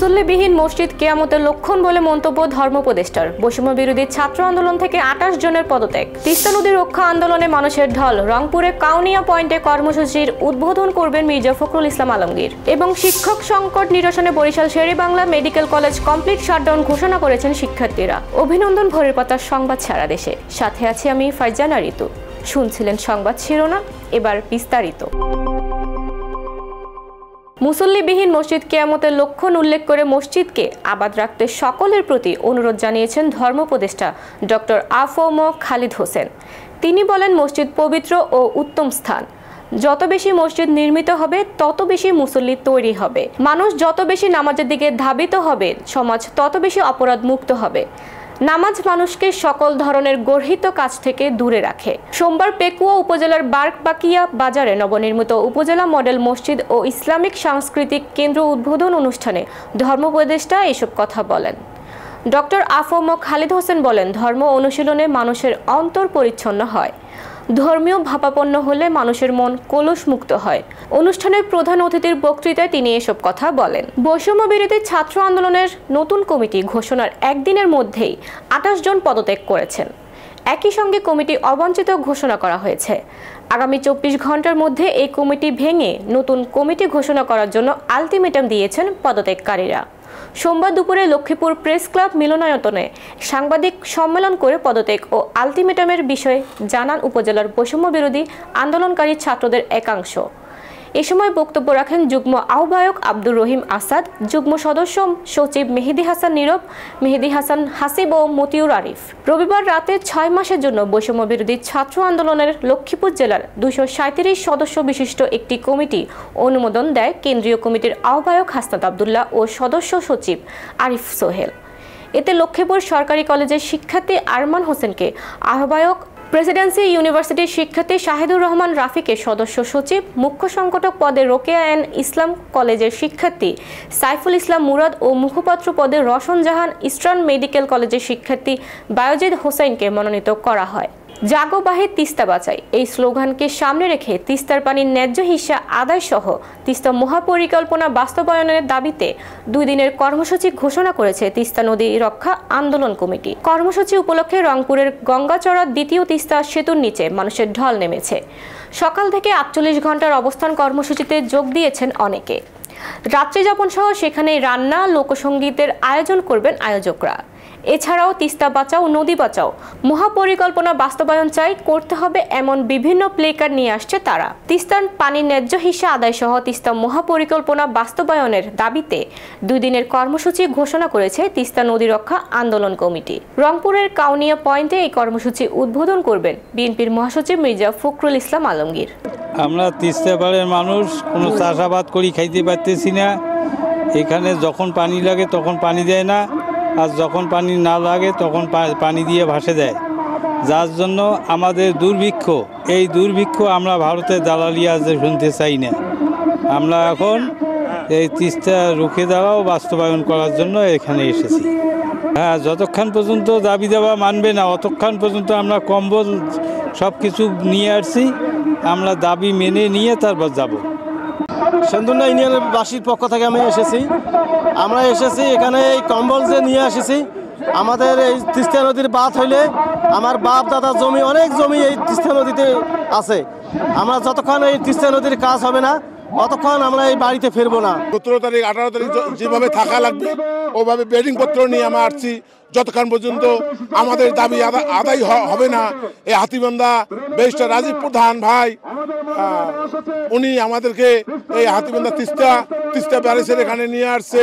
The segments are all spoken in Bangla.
মুসল্লিবিহীন মসজিদ কিয়ামতের লক্ষণ বলে মন্তব্য ধর্মোপদেষ্টার। বৈষম্য বিরোধী ছাত্র আন্দোলন থেকে ২৮ জনের পদত্যাগ। তিস্তা নদী রক্ষা আন্দোলনে মানুষের ঢল। রংপুরে কাউনিয়া পয়েন্টে কর্মসূচির উদ্বোধন করবেন মির্জা ফখরুল ইসলাম আলমগীর। এবং শিক্ষক সংকট নিরসনে Barishal Sher-e-Bangla medical college complete shutdown ঘোষণা করেছেন শিক্ষার্থীরা। অভিনন্দন ভোরের পাতার সংবাদ সারা দেশে। সাথে আছি আমি ফারজানা ঋতু। শুনছিলেন সংবাদ শিরোনাম, এবার বিস্তারিত। মুসল্লিবিহীন মসজিদ কিয়ামতের লক্ষণ উল্লেখ করে মসজিদকে আবাদ রাখতে সকলের প্রতি অনুরোধ জানিয়েছেন ধর্মোপদেষ্টা ডক্টর আ.ফ.ম. খালিদ হোসেন। তিনি বলেন, মসজিদ পবিত্র ও উত্তম স্থান। যত বেশি মসজিদ নির্মিত হবে তত বেশি মুসল্লি তৈরি হবে। মানুষ যত বেশি নামাজের দিকে ধাবিত হবে, সমাজ তত বেশি অপরাধ মুক্ত হবে। নামাজ মানুষকে সকল ধরনের গর্হিত কাজ থেকে দূরে রাখে। সোমবার পেকুয়া উপজেলার বারকবাকিয়া বাজারে নবনির্মিত উপজেলা মডেল মসজিদ ও ইসলামিক সাংস্কৃতিক কেন্দ্র উদ্বোধন অনুষ্ঠানে ধর্মোপদেষ্টা এসব কথা বলেন। ডক্টর আ.ফ.ম. খালিদ হোসেন বলেন, ধর্ম অনুশীলনে মানুষের অন্তর পরিচ্ছন্ন হয়। ধর্মীয় ভাবাপন্ন হলে মানুষের মন কলুষ মুক্ত হয়। অনুষ্ঠানের প্রধান অতিথির বক্তৃতায় তিনি এসব কথা বলেন। বৈষম্য বিরোধী ছাত্র আন্দোলনের নতুন কমিটি ঘোষণার একদিনের মধ্যেই ২৮ জন পদত্যাগ করেছেন। একই সঙ্গে কমিটি অবাঞ্ছিত ঘোষণা করা হয়েছে। আগামী ২৪ ঘন্টার মধ্যে এই কমিটি ভেঙে নতুন কমিটি ঘোষণা করার জন্য আলটিমেটাম দিয়েছেন পদত্যাগকারীরা। সোমবার দুপুরে লক্ষ্মীপুর প্রেস ক্লাব মিলনায়তনে সাংবাদিক সম্মেলন করে পদত্যাগ ও আলটিমেটামের বিষয়ে জানান উপজেলার বৈষম্য বিরোধী আন্দোলনকারী ছাত্রদের একাংশ। এ সময় বক্তব্য রাখেন যুগ্ম আহ্বায়ক আব্দুর রহিম আসাদ, যুগ্ম সদস্য সচিব মেহেদী হাসান নীরব, মেহেদী হাসান হাসিব ও মতিউর আরিফ। রবিবার রাতে ৬ মাসের জন্য বৈষম্য বিরোধী ছাত্র আন্দোলনের লক্ষ্মীপুর জেলার ২৩৭ সদস্য বিশিষ্ট একটি কমিটি অনুমোদন দেয় কেন্দ্রীয় কমিটির আহ্বায়ক হাসনাত আবদুল্লাহ ও সদস্য সচিব আরিফ সোহেল। এতে লক্ষ্মীপুর সরকারি কলেজের শিক্ষার্থী আরমান হোসেনকে আহ্বায়ক, প্রেসিডেন্সি ইউনিভার্সিটির শিক্ষার্থী শাহিদুর রহমান রাফিকে সদস্য সচিব, মুখ্য সংগঠক পদে রোকেয়া এন ইসলাম কলেজের শিক্ষার্থী সাইফুল ইসলাম মুরাদ ও মুখপাত্র পদে রওশন জাহান ইস্টার্ন মেডিকেল কলেজের শিক্ষার্থী বায়েজিদ হোসেনকে মনোনীত করা হয়। জাগো বাহে তিস্তা বাঁচাই এই স্লোগানকে সামনে রেখে তিস্তার পানির ন্যায্য হিস্সা আদায় সহ তিস্তা মহাপরিকল্পনা বাস্তবায়নের দাবিতে ২ দিনের কর্মসূচি ঘোষণা করেছে তিস্তা নদী রক্ষা আন্দোলন কমিটি। কর্মসূচি উপলক্ষে রংপুরের গঙ্গাচড়া দ্বিতীয় তিস্তা সেতুর নিচে মানুষের ঢল নেমেছে। সকাল থেকে ৪৮ ঘন্টার অবস্থান কর্মসূচিতে যোগ দিয়েছেন অনেকে। রাত্রিযাপন সহ সেখানে রান্না, লোকসঙ্গীতের আয়োজন করবেন আয়োজকরা। এছাড়াও তিস্তা বাঁচাও নদী বাঁচাও মহাপরিকল্পনা বাস্তবায়ন চাই করতে হবে এমন বিভিন্ন প্লেকার্ড নিয়ে আসছে তারা। তিস্তার পানির ন্যায্য হিস্সা আদায় সহ তিস্তা মহাপরিকল্পনা বাস্তবায়নের দাবিতে ২ দিনের কর্মসূচি ঘোষণা করেছে তিস্তা নদী রক্ষা আন্দোলন কমিটি। রংপুরের কাউনিয়া পয়েন্টে এই কর্মসূচি উদ্বোধন করবেন বিএনপির মহাসচিব মির্জা ফখরুল ইসলাম আলমগীর। আমরা তিস্তা পাড়ের মানুষ কোনো চাষাবাদ করি খাইতে পারতেছি না। এখানে যখন পানি লাগে তখন পানি দেয় না, আর যখন পানি না লাগে তখন পানি দিয়ে ভাসে দেয়, যার জন্য আমাদের দুর্ভিক্ষ। এই দুর্ভিক্ষ আমরা ভারতের দালালি আজ শুনতে চাই না। আমরা এখন এই তিস্তা রুখে দেওয়া ও বাস্তবায়ন করার জন্য এখানে এসেছি। হ্যাঁ, যতক্ষণ পর্যন্ত দাবি দেওয়া মানবে না অতক্ষণ পর্যন্ত আমরা কম্বল সব কিছু নিয়ে আসছি। আমরা দাবি মেনে নিয়ে তারপর যাব। সেন্দুনা ইউনিয়নের বাসীর পক্ষ থেকে আমরা এসেছি এখানে এই কম্বল যে নিয়ে এসেছি। আমাদের এই তিস্তা নদীর বাঁধ হইলে আমার বাপ দাদার জমি, অনেক জমি এই তিস্তা নদীতে আছে। আমরা যতক্ষণ এই তিস্তা নদীর কাজ হবে না অতক্ষণ আমরা এই বাড়িতে ফিরবো না। ১৭ তারিখ ১৮ তারিখ যেভাবে থাকা লাগবে ওভাবে বেডিং পত্র নিয়ে আমরা আসছি। যতক্ষণ পর্যন্ত আমাদের দাবি আদায় হবে না, এই হাতিবান্ধা ব্যারিস্টার রাজীব প্রধান ভাই উনি আমাদেরকে এই হাতিবান্ধা তিস্তা ব্যারেজের এখানে নিয়ে আসছে।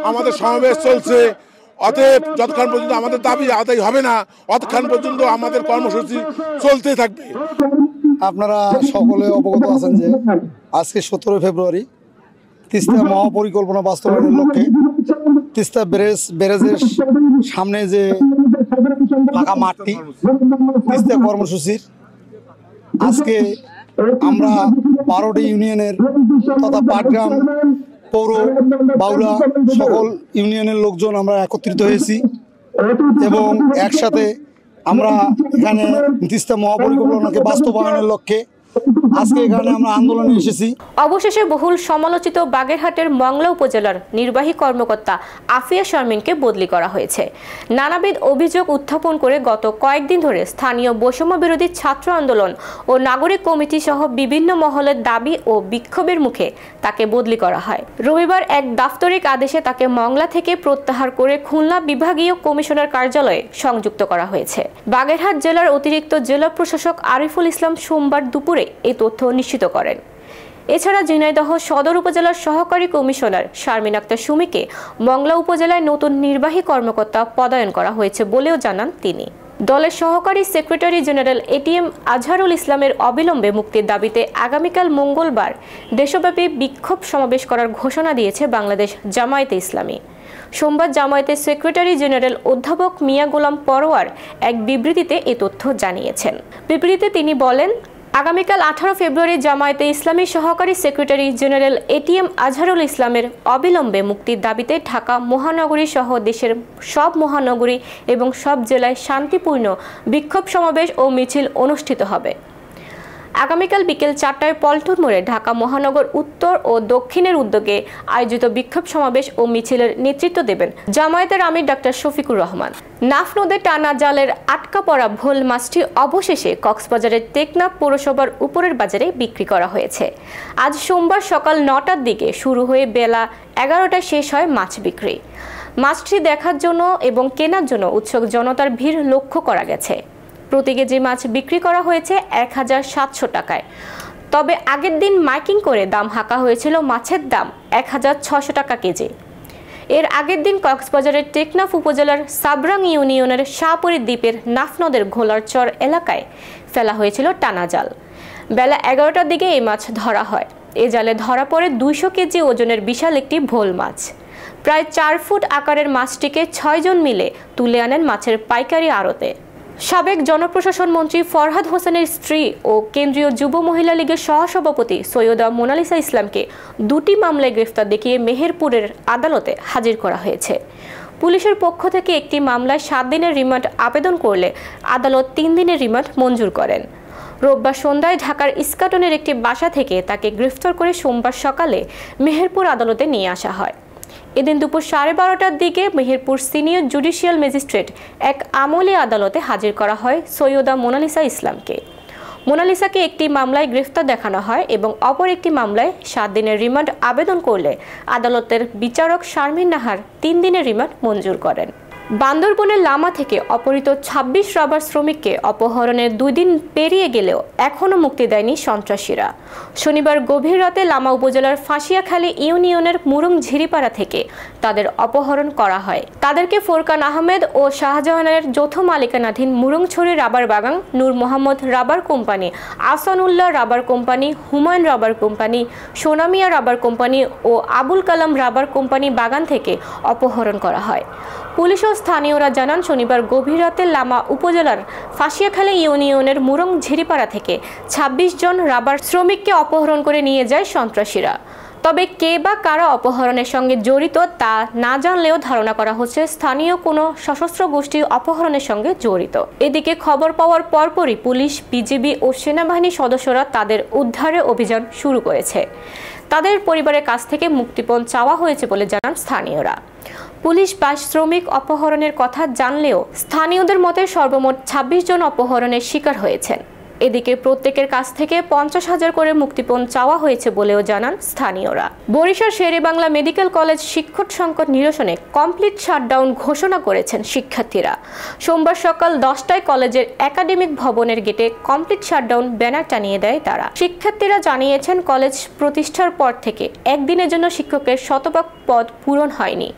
আমাদের সমাবেশ চলছে। অতএব যতক্ষণ পর্যন্ত আমাদের দাবি আদায় হবে না অতক্ষণ পর্যন্ত আমাদের কর্মসূচি চলতে থাকবে। আপনারা সকলে অবগত আছেন যে আজকে ১৭ ফেব্রুয়ারি তিস্তা মহাপরিকল্পনা বাস্তবায়নের লক্ষ্যে তিস্তা ব্যারেজের সামনে যে ফাঁকা মাঠটি তিস্তা কর্মসূচির আজকে আমরা ১২টি ইউনিয়নের তথা পাটগ্রাম, পৌর, বাউলা সকল ইউনিয়নের লোকজন আমরা একত্রিত হয়েছি এবং একসাথে আমরা এখানে তিস্তা মহাপরিকল্পনাকে বাস্তবায়নের লক্ষ্যে আজকে এখানে আমরা আন্দোলনে এসেছি। অবশেষে বহুল সমালোচিত বাগেরহাটের মংলা উপজেলার নির্বাহী কর্মকর্তা আফিয়া শারমিনকে বদলি করা হয়েছে। নানাবিধ অভিযোগ উত্থাপন করে গত কয়েকদিন ধরে স্থানীয় বৈষম্য বিরোধী ছাত্র আন্দোলন ও নাগরিক কমিটি সহ বিভিন্ন মহলের দাবি ও বিক্ষোভের মুখে তাকে বদলি করা হয়। রবিবার এক দাপ্তরিক আদেশে তাকে মংলা থেকে প্রত্যাহার করে খুলনা বিভাগীয় কমিশনার কার্যালয়ে সংযুক্ত করা হয়েছে। বাগেরহাট জেলার অতিরিক্ত জেলা প্রশাসক আরিফুল ইসলাম সোমবার দুপুরে এই তথ্য নিশ্চিত করেন। এছাড়া ঝিনাইদহ সদর উপজেলার সহকারী কমিশনার শারমিন আক্তার সুমিকে মংলা উপজেলায় নতুন নির্বাহী কর্মকর্তা পদায়ন করা হয়েছে বলেও জানান তিনি। দলের সহকারী সেক্রেটারি জেনারেল এটিএম আজহারুল ইসলামের অবিলম্বে মুক্তির দাবিতে আগামীকাল মঙ্গলবার দেশব্যাপী বিক্ষোভ সমাবেশ করার ঘোষণা দিয়েছে বাংলাদেশ জামায়াতে ইসলামী। সোমবার জামায়াতের সেক্রেটারি জেনারেল অধ্যাপক মিয়া গোলাম পরোয়ার এক বিবৃতিতে এ তথ্য জানিয়েছেন। বিবৃতিতে তিনি বলেন, আগামীকাল 18 ফেব্রুয়ারি জামায়াতে ইসলামী সহকারী সেক্রেটারি জেনারেল এটিএম আজহারুল ইসলামের অবিলম্বে মুক্তির দাবিতে ঢাকা মহানগরী সহ দেশের সব মহানগরী এবং সব জেলায় শান্তিপূর্ণ বিক্ষোভ সমাবেশ ও মিছিল অনুষ্ঠিত হবে। আগামীকাল বিকেল 4টায় পল্টন মোড়ে ঢাকা মহানগর উত্তর ও দক্ষিণের উদ্যোগে আয়োজিত বিক্ষোভ সমাবেশ ও মিছিলের নেতৃত্ব দেবেন জামায়াতের আমির ডাক্তার শফিকুর রহমান। নাফ নদে টানা জালের আটকা পড়া ভোল মাছটি অবশেষে কক্সবাজারের টেকনাফ পৌরসভার উপরের বাজারে বিক্রি করা হয়েছে। আজ সোমবার সকাল 9টার দিকে শুরু হয়ে বেলা 11টায় শেষ হয় মাছ বিক্রি। মাছটি দেখার জন্য এবং কেনার জন্য উৎসুক জনতার ভিড় লক্ষ্য করা গেছে। প্রতি কেজি মাছ বিক্রি করা হয়েছে 1700 টাকায়। তবে আগের দিন মাইকিং করে দাম হাঁকা হয়েছিল মাছের দাম 1600 টাকা কেজি। এর আগের দিন কক্সবাজারের টেকনাফ উপজেলার সাবরাং ইউনিয়নের শাহপুরী দ্বীপের নাফ নদের ঘোলারচর এলাকায় ফেলা হয়েছিল টানা জাল। বেলা 11টার দিকে এই মাছ ধরা হয়। এ জালে ধরা পড়ে 200 কেজি ওজনের বিশাল একটি ভোল মাছ। প্রায় 4 ফুট আকারের মাছটিকে 6 জন মিলে তুলে আনেন মাছের পাইকারি আড়তে। সাবেক জনপ্রশাসন মন্ত্রী ফরহাদ হোসেনের স্ত্রী ও কেন্দ্রীয় যুব মহিলা লীগের সহসভাপতি সৈয়দা মোনালিসা ইসলামকে 2টি মামলায় গ্রেফতার দেখিয়ে মেহেরপুরের আদালতে হাজির করা হয়েছে। পুলিশের পক্ষ থেকে একটি মামলায় 7 দিনের রিমান্ড আবেদন করলে আদালত 3 দিনের রিমান্ড মঞ্জুর করেন। রোববার সন্ধ্যায় ঢাকার ইস্কাটনের একটি বাসা থেকে তাকে গ্রেফতার করে সোমবার সকালে মেহেরপুর আদালতে নিয়ে আসা হয়। এদিন দুপুর 12:30টার দিকে মেহেরপুর সিনিয়র জুডিশিয়াল ম্যাজিস্ট্রেট এক আমলি আদালতে হাজির করা হয় সৈয়দা মোনালিসা ইসলামকে। মোনালিসাকে একটি মামলায় গ্রেফতার দেখানো হয় এবং অপর একটি মামলায় 7 দিনের রিমান্ড আবেদন করলে আদালতের বিচারক শারমিন নাহার 3 দিনের রিমান্ড মঞ্জুর করেন। বান্দরবনের লামা থেকে অপহৃত 26 রাবার শ্রমিককে অপহরণের 2 দিন পেরিয়ে গেলেও এখনও মুক্তি দেয়নি সন্ত্রাসীরা। শনিবার গভীর রাতে লামা উপজেলার ফাঁসিয়াখালী ইউনিয়নের মুরুং ঝিরিপাড়া থেকে তাদের অপহরণ করা হয়। তাদেরকে ফোরকান আহমেদ ও শাহজাহানের যৌথ মালিকানাধীন মুরুংছড়ি রাবার বাগান, Nur Mohammad rubber company, Asanullah rubber company, Humayun rubber company, Sonamia rubber company ও আবুল কালাম রাবার কোম্পানি বাগান থেকে অপহরণ করা হয়। পুলিশ ও স্থানীয়রা জানান, শনিবার গভীর রাতে লামা উপজেলার ফাঁসিয়াখালী ইউনিয়নের মুরুং ঝিরিপাড়া থেকে 26 জন রাবার শ্রমিককে অপহরণ করে নিয়ে যায় সন্ত্রাসীরা। তবে কে বা কারা অপহরণের সঙ্গে জড়িত তা না জানলেও ধারণা করা হচ্ছে স্থানীয় কোনো সশস্ত্র গোষ্ঠী অপহরণের সঙ্গে জড়িত। এদিকে খবর পাওয়ার পরপরই পুলিশ, বিজিবি ও সেনাবাহিনীর সদস্যরা তাদের উদ্ধারের অভিযান শুরু করেছে। তাদের পরিবারের কাছ থেকে মুক্তিপণ চাওয়া হয়েছে বলে জানান স্থানীয়রা। পুলিশ 22 শ্রমিক অপহরণের কথা জানলেও স্থানীয়দের মতে সর্বমোট 26 জন অপহরণের শিকার হয়েছেন। এদিকে প্রত্যেকের কাছ থেকে 50,000 করে মুক্তিপণ চাওয়া হয়েছে বলেও জানান স্থানীয়রা। বরিশাল শেরেবাংলা মেডিকেল কলেজ শিক্ষক সংকট নিরসনে কমপ্লিট শাটডাউন ঘোষণা করেছেন শিক্ষার্থীরা। সোমবার সকাল 10টায় কলেজের একাডেমিক ভবনের গেটে কমপ্লিট শাটডাউন ব্যানার টানিয়ে দেয় তারা। শিক্ষার্থীরা জানিয়েছেন, কলেজ প্রতিষ্ঠার পর থেকে একদিনের জন্য শিক্ষকের শতভাগ পদ পূরণ হয়নি।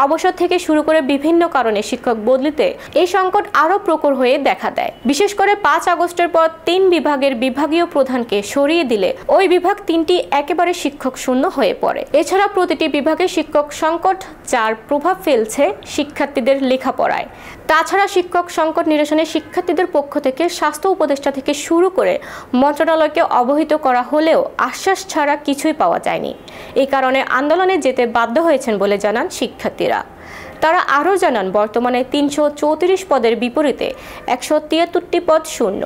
অবসর থেকে শুরু করে বিভিন্ন কারণে শিক্ষক বদলিতে এই সংকট আরও প্রকট হয়ে দেখা দেয়। বিশেষ করে 5 আগস্টের পর 3 বিভাগের বিভাগীয় প্রধানকে সরিয়ে দিলে ওই বিভাগ 3টি একেবারে শিক্ষক শূন্য হয়ে পড়ে। এছাড়া প্রতিটি বিভাগে শিক্ষক সংকট, যার প্রভাব ফেলছে শিক্ষার্থীদের লেখাপড়ায়। তাছাড়া শিক্ষক সংকট নিরসনে শিক্ষার্থীদের পক্ষ থেকে স্বাস্থ্য উপদেষ্টা থেকে শুরু করে মন্ত্রণালয়কে অবহিত করা হলেও আশ্বাস ছাড়া কিছুই পাওয়া যায়নি। এই কারণে আন্দোলনে যেতে বাধ্য হয়েছেন বলে জানান শিক্ষার্থীরা। তারা আরও জানান, বর্তমানে 334 পদের বিপরীতে 173টি পদ শূন্য।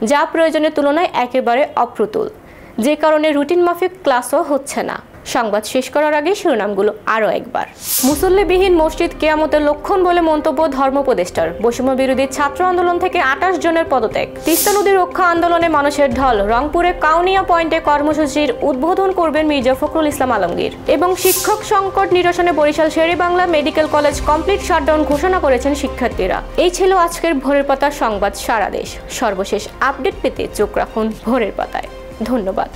যা প্রয়োজনের তুলনায় একেবারে অপ্রতুল, যে কারণে রুটিন মাফিক ক্লাসও হচ্ছে না। সংবাদ শেষ করার আগে শিরোনামগুলো আরও একবার। মুসল্লিবিহীন মসজিদ কিয়ামতের লক্ষণ বলে মন্তব্য ধর্মোপদেষ্টার। বৈষম্য বিরোধী ছাত্র আন্দোলন থেকে 28 জনের পদত্যাগ। তিস্তা নদী রক্ষা আন্দোলনে মানুষের ঢল। রংপুরে কাউনিয়া পয়েন্টে কর্মসূচির উদ্বোধন করবেন মির্জা ফখরুল ইসলাম আলমগীর। এবং শিক্ষক সংকট নিরসনে Barishal Sher-e-Bangla medical college complete shutdown ঘোষণা করেছেন শিক্ষার্থীরা। এই ছিল আজকের ভোরের পাতা সংবাদ সারা দেশ। সর্বশেষ আপডেট পেতে চোখ রাখুন ভোরের পাতায়। ধন্যবাদ।